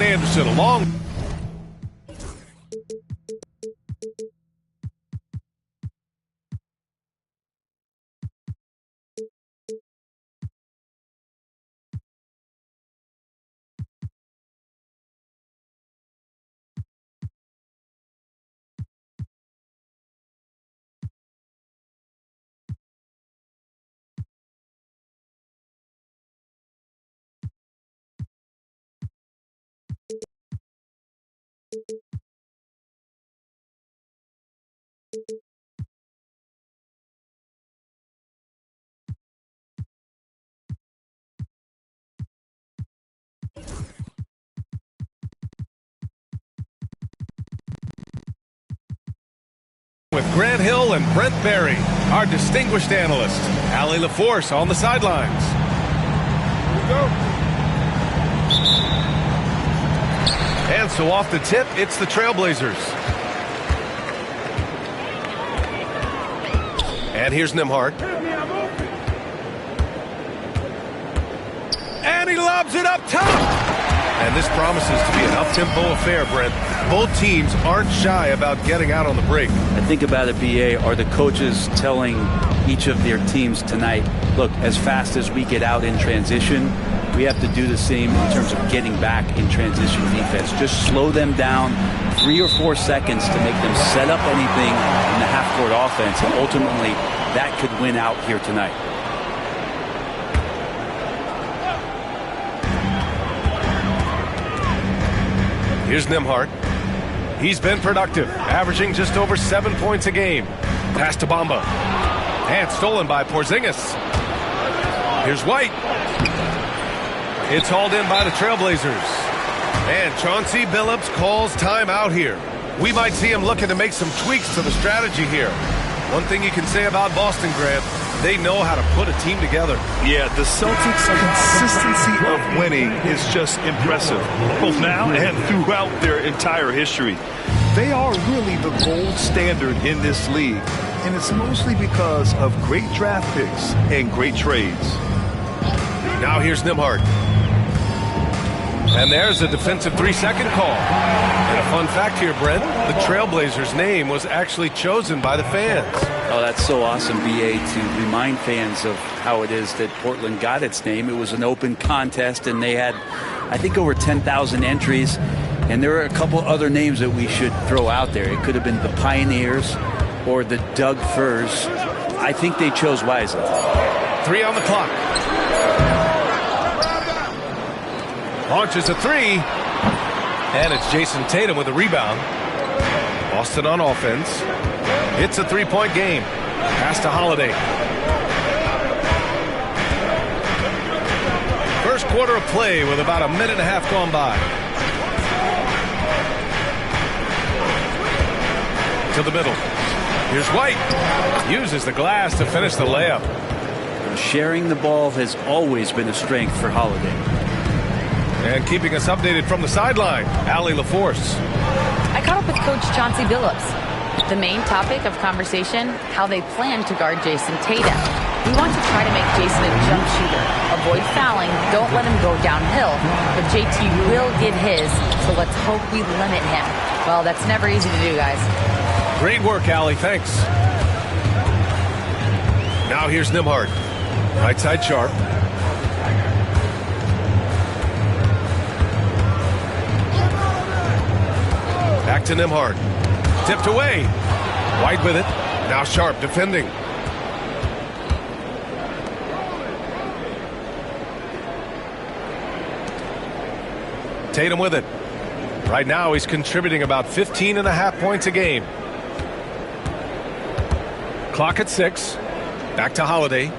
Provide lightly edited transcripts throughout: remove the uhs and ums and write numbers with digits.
Anderson along. With Grant Hill and Brent Barry, our distinguished analysts. Allie LaForce on the sidelines. Here we go. And so off the tip, it's the Trailblazers. And here's Nembhard. And he lobs it up top. And this promises to be an up-tempo affair, Brent. Both teams aren't shy about getting out on the break. I think about it, BA, are the coaches telling each of their teams tonight, look, as fast as we get out in transition, we have to do the same in terms of getting back in transition defense. Just slow them down 3 or 4 seconds to make them set up anything in the half-court offense, and ultimately that could win out here tonight. Here's Nembhard. He's been productive, averaging just over 7 points a game. Pass to Bamba. And stolen by Porzingis. Here's White. It's hauled in by the Trailblazers. And Chauncey Billups calls timeout here. We might see him looking to make some tweaks to the strategy here. One thing you can say about Boston, Grant, they know how to put a team together. Yeah, the Celtics' consistency of winning is just impressive, both now and throughout their entire history. They are really the gold standard in this league, and it's mostly because of great draft picks and great trades. Now here's Nembhard. And there's a defensive 3-second call. And a fun fact here, Brent, the Trailblazers' name was actually chosen by the fans. Oh, that's so awesome, BA, to remind fans of how it is that Portland got its name. It was an open contest, and they had, I think, over 10,000 entries. And there are a couple other names that we should throw out there. It could have been the Pioneers or the Doug Furs. I think they chose wisely. 3 on the clock. Launches a 3. And it's Jason Tatum with a rebound. Boston on offense. It's a 3-point game. Pass to Holiday. First quarter of play with about a minute and a half gone by. To the middle. Here's White. Uses the glass to finish the layup. Sharing the ball has always been a strength for Holiday. And keeping us updated from the sideline, Allie LaForce. I caught up with Coach Chauncey Billups. The main topic of conversation, how they plan to guard Jason Tatum. We want to try to make Jason a jump shooter. Avoid fouling, don't let him go downhill. But JT will get his, so let's hope we limit him. Well, that's never easy to do, guys. Great work, Allie. Thanks. Now here's Nembhard. Right side Sharp. Back to Nembhard. Tipped away. White with it. Now Sharp defending. Tatum with it. Right now he's contributing about 15.5 points a game. Clock at 6. Back to Holiday.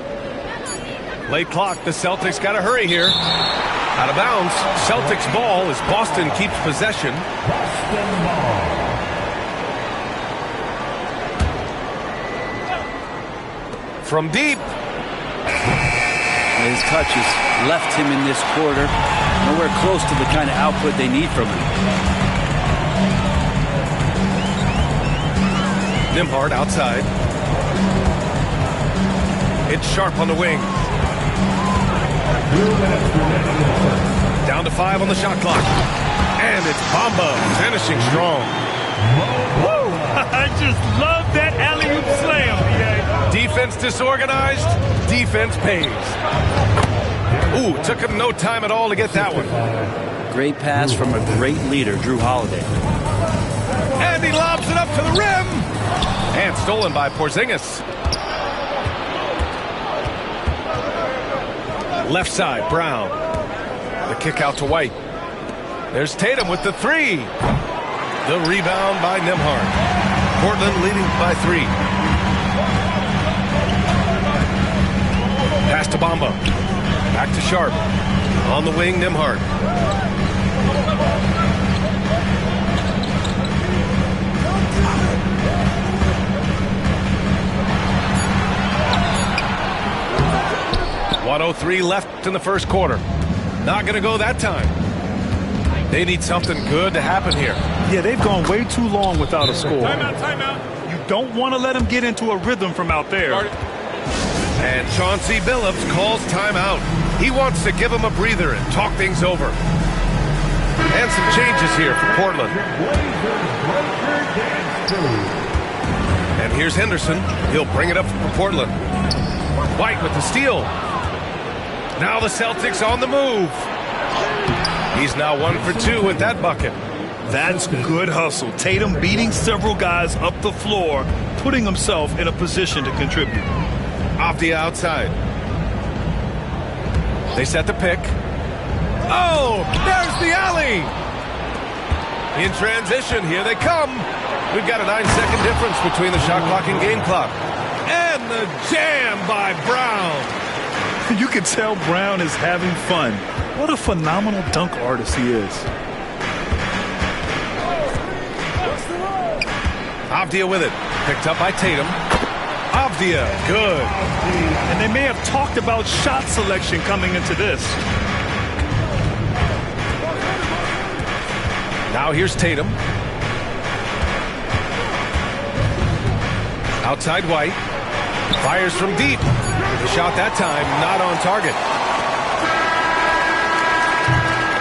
Late clock. The Celtics got to hurry here. Out of bounds. Celtics ball as Boston keeps possession. From deep. His touches left him in this quarter. Nowhere close to the kind of output they need from him. Nembhard outside. It's Sharp on the wing. Down to 5 on the shot clock. And it's Bamba finishing strong. Woo! I just love that alley-oop slam, BA. Defense disorganized, defense pays. Ooh, took him no time at all to get that one. Great pass from a great leader, Drew Holiday. And he lobs it up to the rim. And stolen by Porzingis. Left side, Brown. The kick out to White. There's Tatum with the three. The rebound by Nembhard. Portland leading by 3. Pass to Bamba. Back to Sharp. On the wing, Nembhard. .103 left in the first quarter. Not going to go that time. They need something good to happen here. Yeah, they've gone way too long without a score. Timeout. You don't want to let them get into a rhythm from out there. And Chauncey Billups calls timeout. He wants to give them a breather and talk things over. And some changes here for Portland. And here's Henderson. He'll bring it up for Portland. White with the steal. Now the Celtics on the move. He's now 1 for 2 with that bucket. That's good hustle. Tatum beating several guys up the floor, putting himself in a position to contribute. Off the outside. They set the pick. Oh, there's the alley. In transition, here they come. We've got a 9-second difference between the shot clock and game clock. And the jam by Brown. You can tell Brown is having fun. What a phenomenal dunk artist he is. Avdia with it. Picked up by Tatum. Avdia, good. And they may have talked about shot selection coming into this. Now here's Tatum. Outside White. Fires from deep. The shot that time, not on target.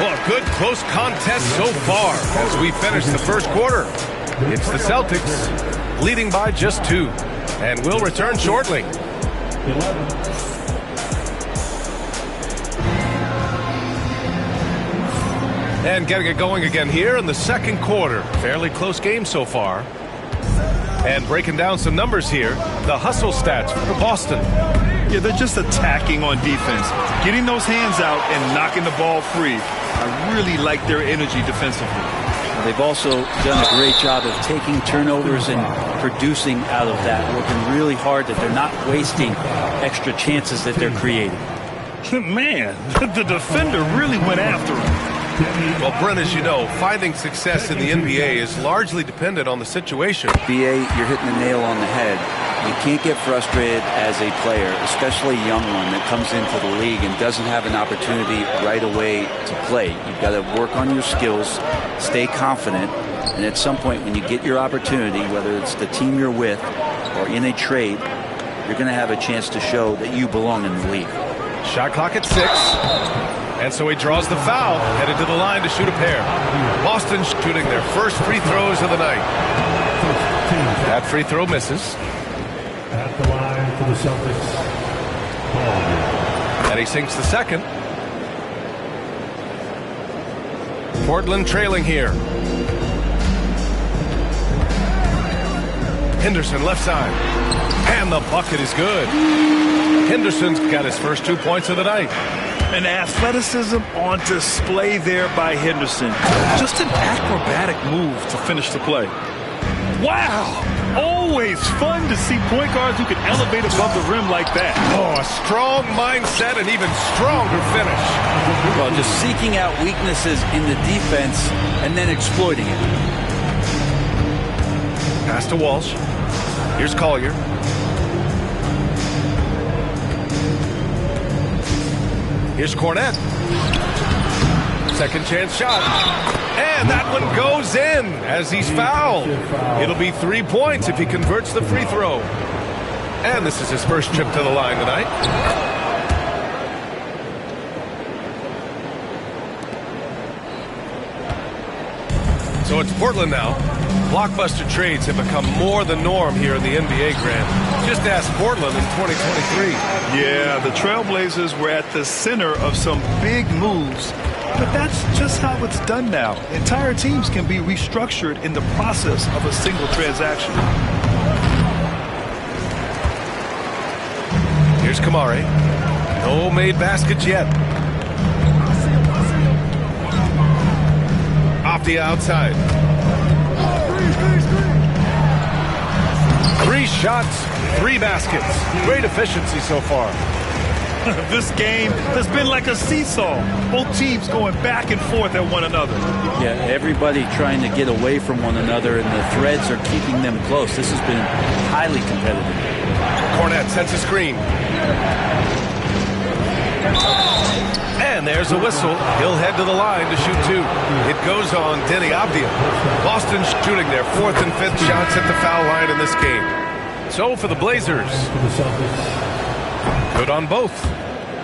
Well, a good close contest so far as we finish the first quarter. It's the Celtics leading by just 2. And we'll return shortly. And getting it going again here in the second quarter. Fairly close game so far. And breaking down some numbers here, the hustle stats for Boston. Yeah, they're just attacking on defense, getting those hands out and knocking the ball free. I really like their energy defensively. They've also done a great job of taking turnovers and producing out of that, working really hard that they're not wasting extra chances that they're creating. Man, the defender really went after him. Well, Brent, as you know, finding success in the NBA is largely dependent on the situation. BA, you're hitting the nail on the head. You can't get frustrated as a player, especially a young one that comes into the league and doesn't have an opportunity right away to play. You've got to work on your skills, stay confident, and at some point when you get your opportunity, whether it's the team you're with or in a trade, you're going to have a chance to show that you belong in the league. Shot clock at 6. And so he draws the foul, headed to the line to shoot a pair. Boston shooting their first free throws of the night. That free throw misses. At the line for the Celtics. And he sinks the second. Portland trailing here. Henderson left side. And the bucket is good. Henderson's got his first 2 points of the night. And athleticism on display there by Henderson. Just an acrobatic move to finish the play. Wow! Always fun to see point guards who can elevate above the rim like that. Oh, a strong mindset and even stronger finish. Well, just seeking out weaknesses in the defense and then exploiting it. Pass to Walsh. Here's Collier. Here's Cornette. Second chance shot. And that one goes in as he's fouled. It'll be 3 points if he converts the free throw. And this is his first trip to the line tonight. So it's Portland now. Blockbuster trades have become more the norm here in the NBA, Grant. Just ask Portland in 2023. Yeah, the Trailblazers were at the center of some big moves. But that's just how it's done now. Entire teams can be restructured in the process of a single transaction. Here's Kamari. No made baskets yet. Off the outside. 3 shots, 3 baskets. Great efficiency so far. This game has been like a seesaw. Both teams going back and forth at one another. Yeah, everybody trying to get away from one another, and the threads are keeping them close. This has been highly competitive. Kornet sets a screen. And there's a whistle. He'll head to the line to shoot 2. It goes on Deni Avdija. Boston shooting their 4th and 5th shots at the foul line in this game. So for the Blazers, good on both.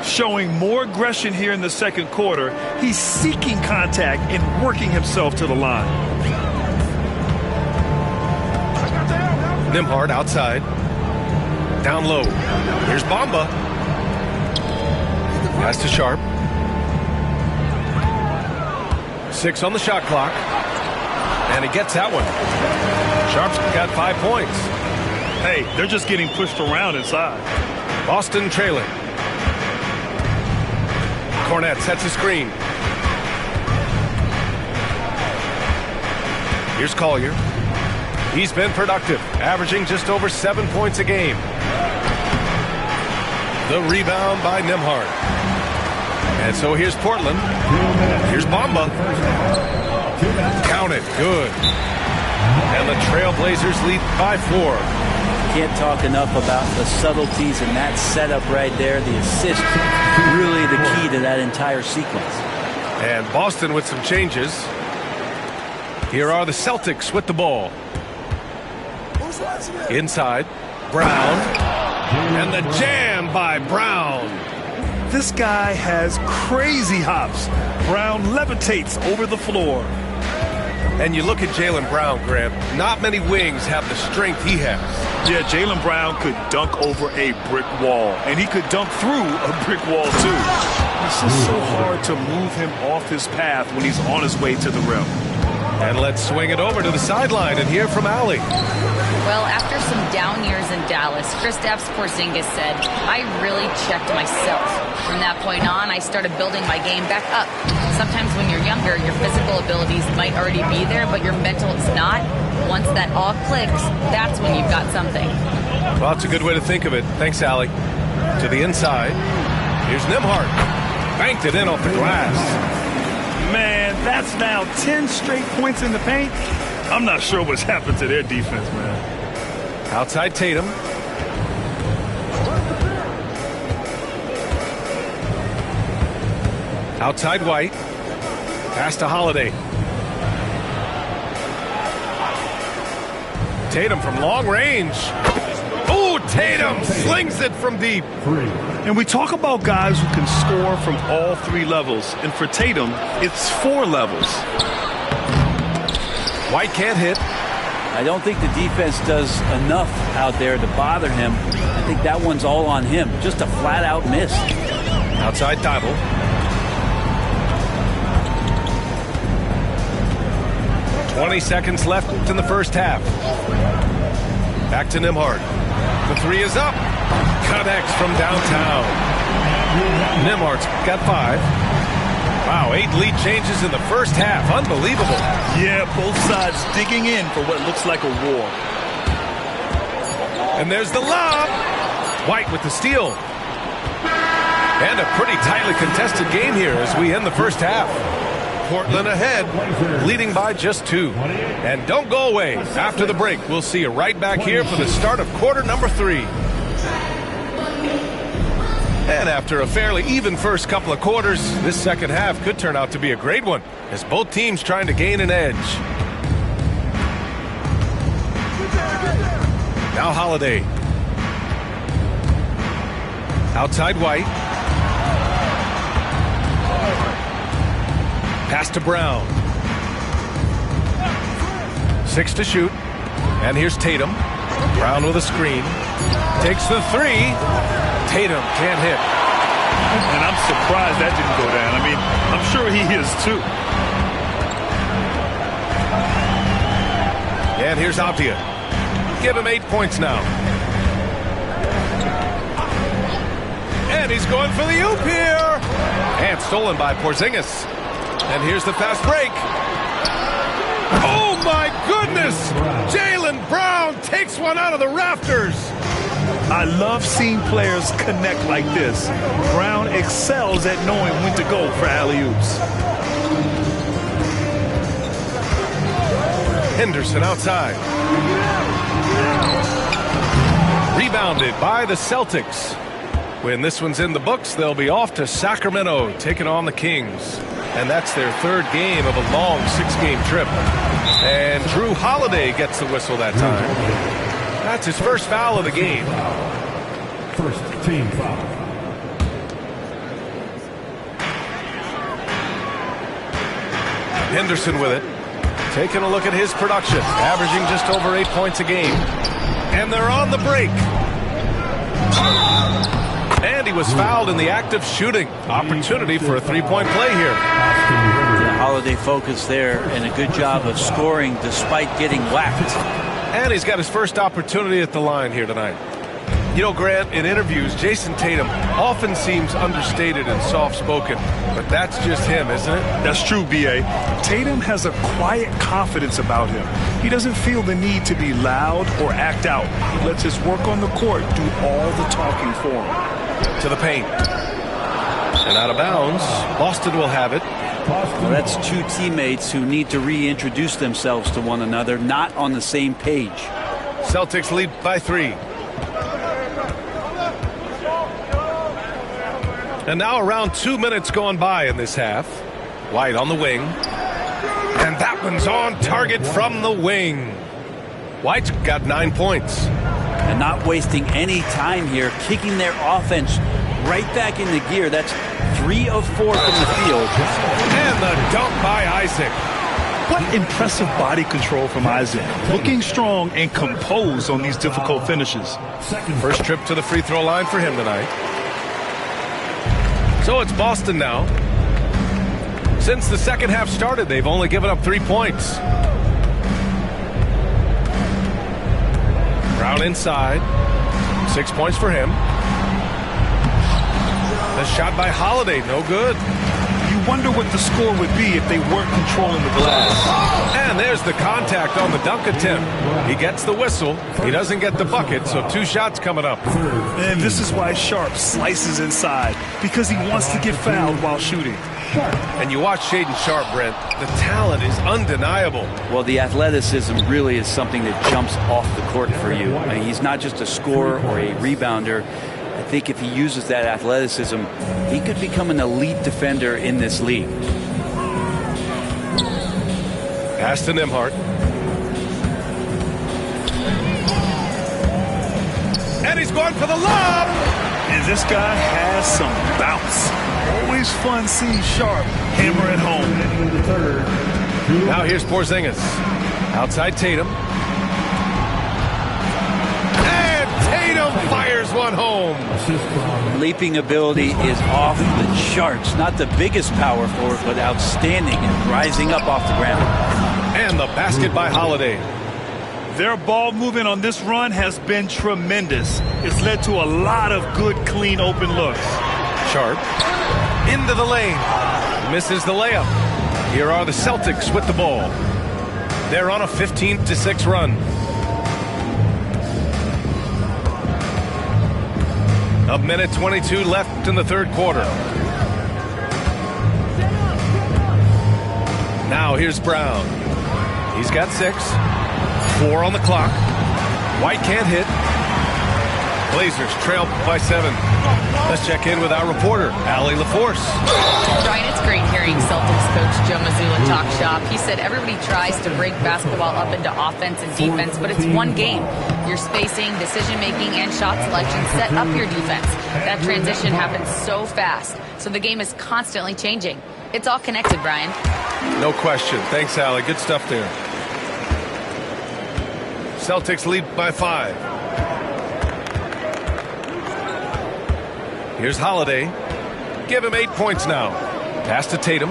Showing more aggression here in the second quarter. He's seeking contact and working himself to the line. Nembhard outside. Down low. Here's Bamba. Pass to Sharp. 6 on the shot clock. And he gets that one. Sharp's got 5 points. Hey, they're just getting pushed around inside. Boston trailing. Kornet sets a screen. Here's Collier. He's been productive, averaging just over 7 points a game. The rebound by Nembhard. And so here's Portland. Here's Bamba. Count it. Good. And the Trailblazers lead by 4. Can't talk enough about the subtleties in that setup right there. The assist, really the key to that entire sequence. And Boston with some changes. Here are the Celtics with the ball. Inside, Brown. And the jam by Brown. This guy has crazy hops. Brown levitates over the floor. And you look at Jaylen Brown, Graham. Not many wings have the strength he has. Yeah, Jaylen Brown could dunk over a brick wall. And he could dunk through a brick wall, too. It's just so hard to move him off his path when he's on his way to the rim. And let's swing it over to the sideline and hear from Allie. Well, after some down years in Dallas, Kristaps Porzingis said, I really checked myself. From that point on, I started building my game back up. Sometimes when you're younger, your physical abilities might already be there, but your mental is not. Once that all clicks, that's when you've got something. Well, it's a good way to think of it. Thanks, Allie. To the inside. Here's Nembhard. Banked it in off the glass. Man, that's now 10 straight points in the paint. I'm not sure what's happened to their defense, man. Outside Tatum. Outside White. Pass to Holiday. Tatum from long range. Ooh, Tatum slings it from deep. And we talk about guys who can score from all 3 levels. And for Tatum, it's 4 levels. White can't hit. I don't think the defense does enough out there to bother him. I think that one's all on him. Just a flat-out miss. Outside Thibault. "20 seconds left in the first half. Back to Nembhard. The 3 is up. Connects from downtown. Nembhard's got 5. Wow, 8 lead changes in the first half. Unbelievable. Yeah, both sides digging in for what looks like a war. And there's the lob. White with the steal. And a pretty tightly contested game here as we end the first half. Portland ahead, leading by just 2. And don't go away. After the break, we'll see you right back here for the start of quarter number 3. And after a fairly even first couple of quarters, this second half could turn out to be a great one as both teams trying to gain an edge. Now Holiday. Outside White. Pass to Brown. 6 to shoot. And here's Tatum. Brown with a screen. Takes the 3. Tatum can't hit. And I'm surprised that didn't go down. I mean, I'm sure he is too. And here's Avdia. Give him 8 points now. And he's going for the oop here. And stolen by Porzingis. And here's the fast break. Oh my goodness! Jaylen Brown takes one out of the rafters. I love seeing players connect like this. Brown excels at knowing when to go for alley-oops. Henderson outside. Rebounded by the Celtics. When this one's in the books, they'll be off to Sacramento, taking on the Kings. And that's their 3rd game of a long 6-game trip. And Drew Holiday gets the whistle that time. That's his first foul of the game. First team foul. Henderson with it. Taking a look at his production. Averaging just over 8 points a game. And they're on the break. And he was fouled in the act of shooting. Opportunity for a 3-point play here. The Holiday focus there and a good job of scoring despite getting whacked. And he's got his first opportunity at the line here tonight. You know, Grant, in interviews, Jason Tatum often seems understated and soft-spoken, but that's just him, isn't it? That's true, B.A. Tatum has a quiet confidence about him. He doesn't feel the need to be loud or act out. He lets his work on the court do all the talking for him. To the paint. And out of bounds. Boston will have it. Well, that's 2 teammates who need to reintroduce themselves to one another, not on the same page. Celtics lead by 3. And now around 2 minutes gone by in this half. White on the wing. And that one's on target from the wing. White's got 9 points. And not wasting any time here, kicking their offense right back into gear. That's 3 of 4 from the field. And the dunk by Isaac. What impressive body control from Isaac. Looking strong and composed on these difficult finishes. First trip to the free throw line for him tonight. So it's Boston now. Since the second half started, they've only given up 3 points. Brown inside. 6 points for him. The shot by Holiday, no good. You wonder what the score would be if they weren't controlling the glass. And there's the contact on the dunk attempt. He gets the whistle. He doesn't get the bucket, so 2 shots coming up. And this is why Sharp slices inside, because he wants to get fouled while shooting. And you watch Shaedon Sharpe, Brent. The talent is undeniable. Well, the athleticism really is something that jumps off the court for you. I mean, he's not just a scorer or a rebounder. I think if he uses that athleticism, he could become an elite defender in this league. Pass to Nembhard. And he's going for the lob. And this guy has some bounce. Always fun seeing Sharp hammer it home. Now here's Porzingis. Outside Tatum. And Tatum fires one home. Leaping ability is off the charts. Not the biggest power forward, but outstanding and rising up off the ground. And the basket by Holiday. Their ball movement on this run has been tremendous. It's led to a lot of good, clean, open looks. Sharp into the lane. Misses the layup. Here are the Celtics with the ball. They're on a 15-6 run. A minute 22 left in the third quarter. Now here's Brown. He's got 6. 4 on the clock. White can't hit. Blazers trail by 7. Let's check in with our reporter, Allie LaForce. Brian, it's great hearing Celtics coach Joe Mazzulla talk shop. He said everybody tries to break basketball up into offense and defense, but it's one game. Your spacing, decision-making, and shot selection set up your defense. That transition happens so fast, so the game is constantly changing. It's all connected, Brian. No question. Thanks, Allie. Good stuff there. Celtics lead by 5. Here's Holiday. Give him 8 points now. Pass to Tatum.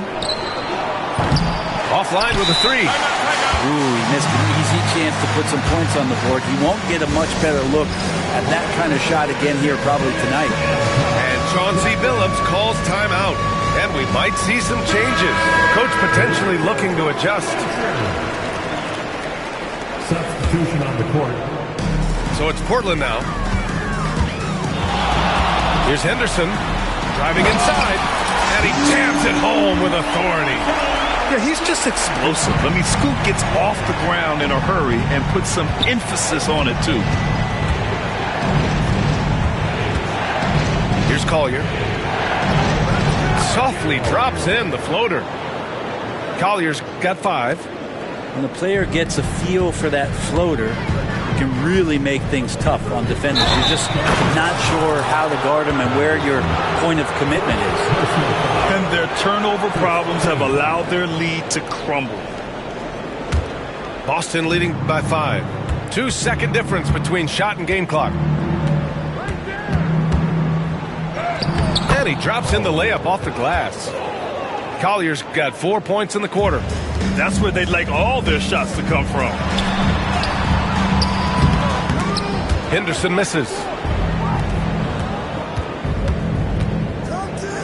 Offline with a 3. Ooh, he missed an easy chance to put some points on the board. He won't get a much better look at that kind of shot again here probably tonight. And Chauncey Billups calls timeout. And we might see some changes. Coach potentially looking to adjust. Substitution on the court. So it's Portland now. Here's Henderson driving inside. And he jams it home with authority. Yeah, he's just explosive. I mean, Scoot gets off the ground in a hurry and puts some emphasis on it, too. Here's Collier. Softly drops in the floater. Collier's got 5. When the player gets a feel for that floater, it can really make things tough on defenders. You're just not sure how to guard them and where your point of commitment is. And their turnover problems have allowed their lead to crumble. Boston leading by 5. 2-second difference between shot and game clock. And he drops in the layup off the glass. Collier's got 4 points in the quarter. That's where they'd like all their shots to come from. Henderson misses.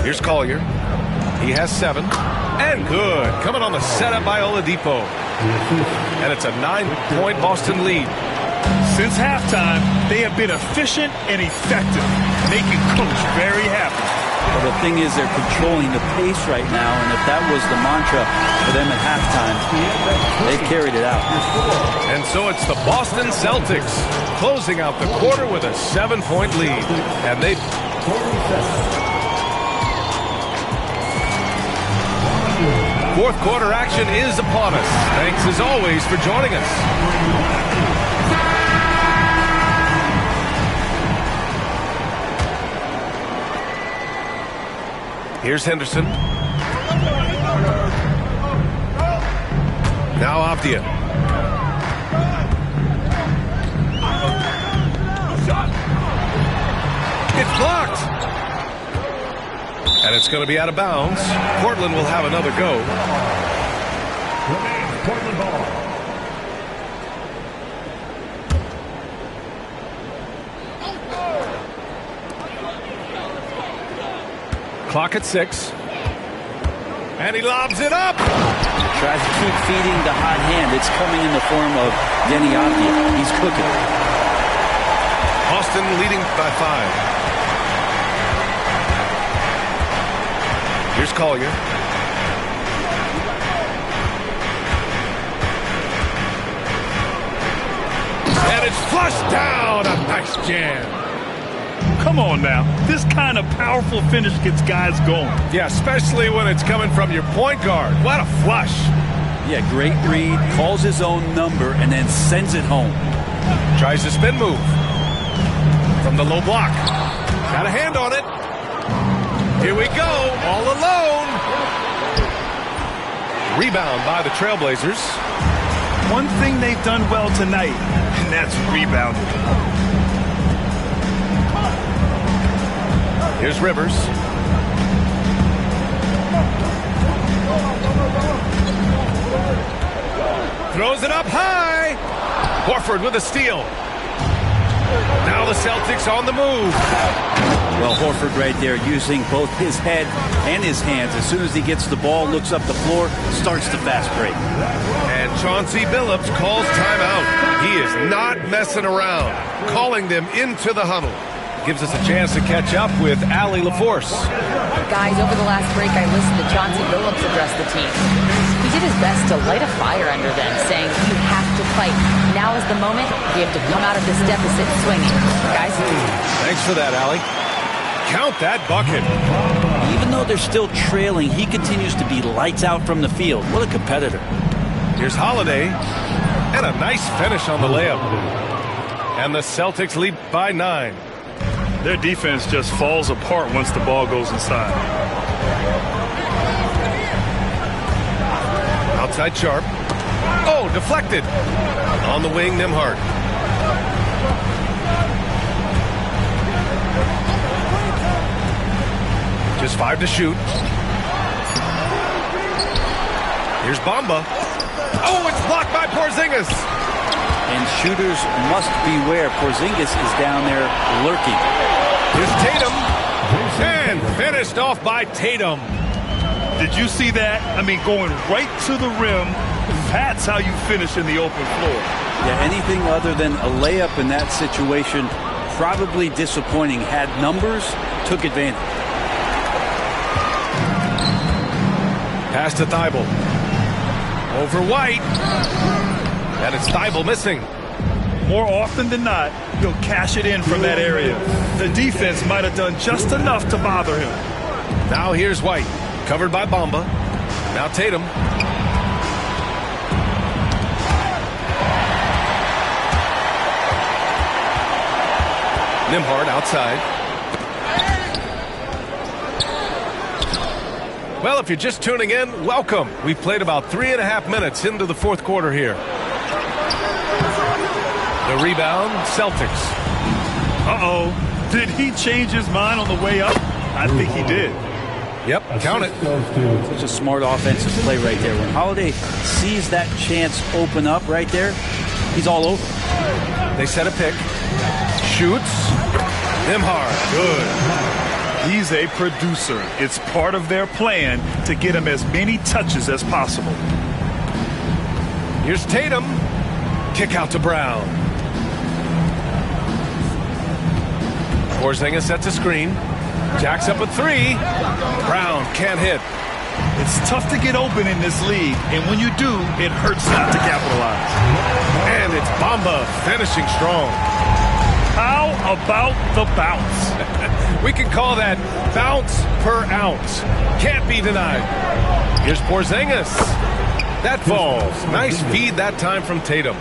Here's Collier. He has 7. And good. Coming on the setup by Oladipo. And it's a 9-point Boston lead. Since halftime, they have been efficient and effective, making Coach very happy. Well, the thing is, they're controlling the pace right now, and if that was the mantra for them at halftime, they've carried it out. And so it's the Boston Celtics closing out the quarter with a 7-point lead. And they... Fourth quarter action is upon us. Thanks as always for joining us. Here's Henderson. Now Avdia. It's blocked. And it's going to be out of bounds. Portland will have another go. Portland ball. Clock at 6. And he lobs it up. Tries to keep feeding the hot hand. It's coming in the form of Denny Avdia. He's cooking. Boston leading by 5. Here's Collier. And it's flushed down. A nice jam. Come on now. This kind of powerful finish gets guys going. Yeah, especially when it's coming from your point guard. What a flush. Yeah, great read. Calls his own number and then sends it home. Tries to spin move. From the low block. Got a hand on it. Here we go. All alone. Rebound by the Trailblazers. One thing they've done well tonight, and that's rebounding. Here's Rivers. Throws it up high. Horford with a steal. Now the Celtics on the move. Well, Horford right there using both his head and his hands. As soon as he gets the ball, looks up the floor, starts the fast break. And Chauncey Billups calls timeout. He is not messing around. Calling them into the huddle. Gives us a chance to catch up with Allie LaForce. Guys, over the last break, I listened to Chauncey Billups address the team. He did his best to light a fire under them, saying, you have to fight. Now is the moment. We have to come out of this deficit swinging. Guys? Thanks for that, Allie. Count that bucket. Even though they're still trailing, he continues to be lights out from the field. What a competitor. Here's Holiday. And a nice finish on the layup. And the Celtics lead by 9. Their defense just falls apart once the ball goes inside. Outside Sharp. Oh, deflected. On the wing, Nembhard. There's 5 to shoot. Here's Bamba. Oh, it's blocked by Porzingis. And shooters must beware. Porzingis is down there lurking. Here's Tatum. And finished off by Tatum. Did you see that? I mean, going right to the rim. That's how you finish in the open floor. Yeah, anything other than a layup in that situation, probably disappointing. Had numbers, took advantage. Pass to Thibault. Over White. And it's Thibault missing. More often than not, he'll cash it in from that area. The defense might have done just enough to bother him. Now here's White. Covered by Bamba. Now Tatum. Nembhard outside. Well, if you're just tuning in, welcome. We've played about 3.5 minutes into the fourth quarter here. The rebound, Celtics. Uh-oh. Did he change his mind on the way up? I think he did. Yep, count it. Such a smart offensive play right there. When Holiday sees that chance open up right there, he's all over. They set a pick. Shoots. Nembhard. Good. He's a producer. It's part of their plan to get him as many touches as possible. Here's Tatum. Kick out to Brown. Porzingis sets a screen. Jacks up a 3. Brown can't hit. It's tough to get open in this league, and when you do, it hurts not to capitalize. And it's Bamba finishing strong. How about the bounce? We can call that bounce per ounce. Can't be denied. Here's Porzingis. That falls. Nice feed that time from Tatum.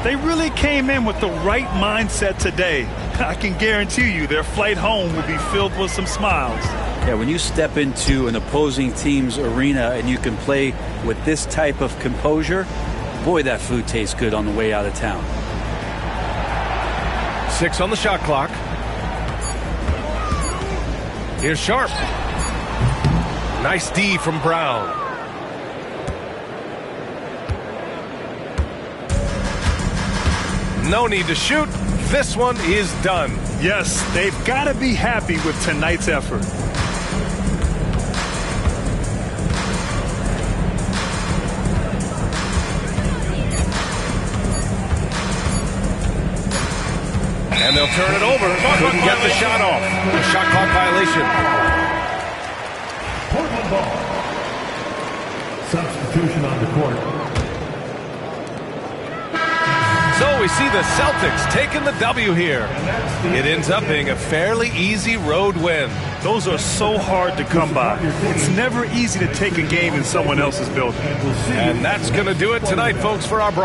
They really came in with the right mindset today. I can guarantee you their flight home will be filled with some smiles. Yeah, when you step into an opposing team's arena and you can play with this type of composure, boy, that food tastes good on the way out of town. 6 on the shot clock. Here's Sharp. Nice D from Brown. No need to shoot. This one is done. Yes, they've got to be happy with tonight's effort. And they'll turn it over. Couldn't get the shot off. A shot clock violation. Portland ball. Substitution on the court. So we see the Celtics taking the W here. It ends up being a fairly easy road win. Those are so hard to come by. It's never easy to take a game in someone else's building. And that's going to do it tonight, folks, for our broadcast.